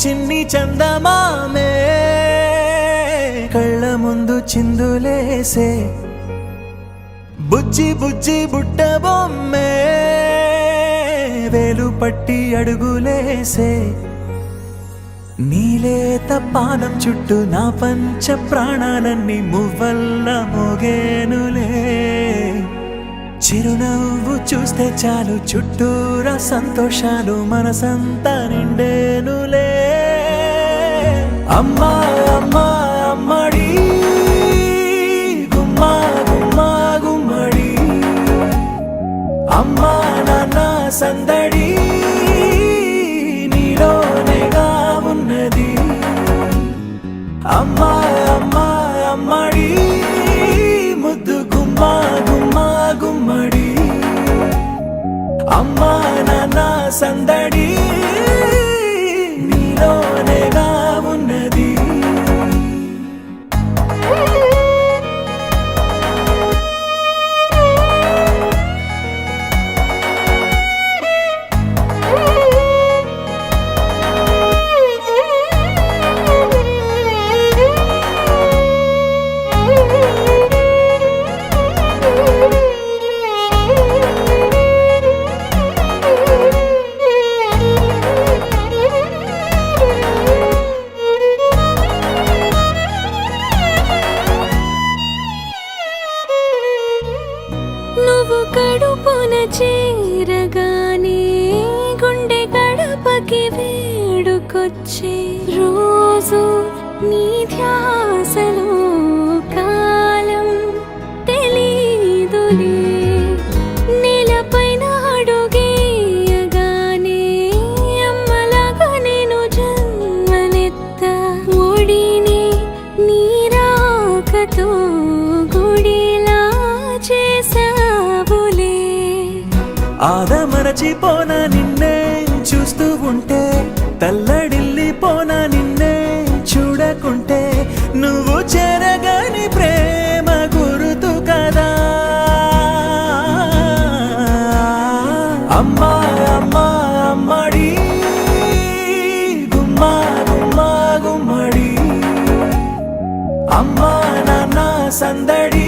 చిన్ని చందమామే కళ్ళ ముందు చిందులేసే బుజ్జి బుజ్జి బుట్ట బొమ్మే వేలు పట్టి అడుగులేసే నీలేత పానం చుట్టూ నా పంచ ప్రాణాలన్నీ మువ్వల్ల మోగేనులే చిరునవ్వు చూస్తే చాలు చుట్టూరా సంతోషాలు మనసంతా నిండేనులే అమ్మా అమ్మా అమ్మడి గుమ్మా గుమ్మా గుమ్మడి అమ్మా నాన్న సందడి నీలోనేగా ఉన్నది అమ్మా అమ్మా అమ్మడి ముద్దు గుమ్మా గుమ్మా గుమ్మడి అమ్మా నాన్న సందడి నీలోనేగా ఉన్నది నువ్వు కడుపున చేరగానే గుండె గడపకి వేడుకొచ్చే రోజు నీ ధ్యాసలో కాలం తెలీదులే నేలపైన అడుగేయగానే అమ్మలాగా నేను జన్మనెత్త ఒడిని నీ రాకతో గుడిలా చేసావులే ఆదమరచిపోన నిన్నే చూస్తూ ఉంటే తల్లడిల్లిపోన నిన్నే చూడకుంటే నువ్వు చెరగని ప్రేమ గురుతు కదా అమ్మా అమ్మా అమ్మడి గుమ్మా గుమ్మా గుమ్మడి అమ్మా నాన్న సందడి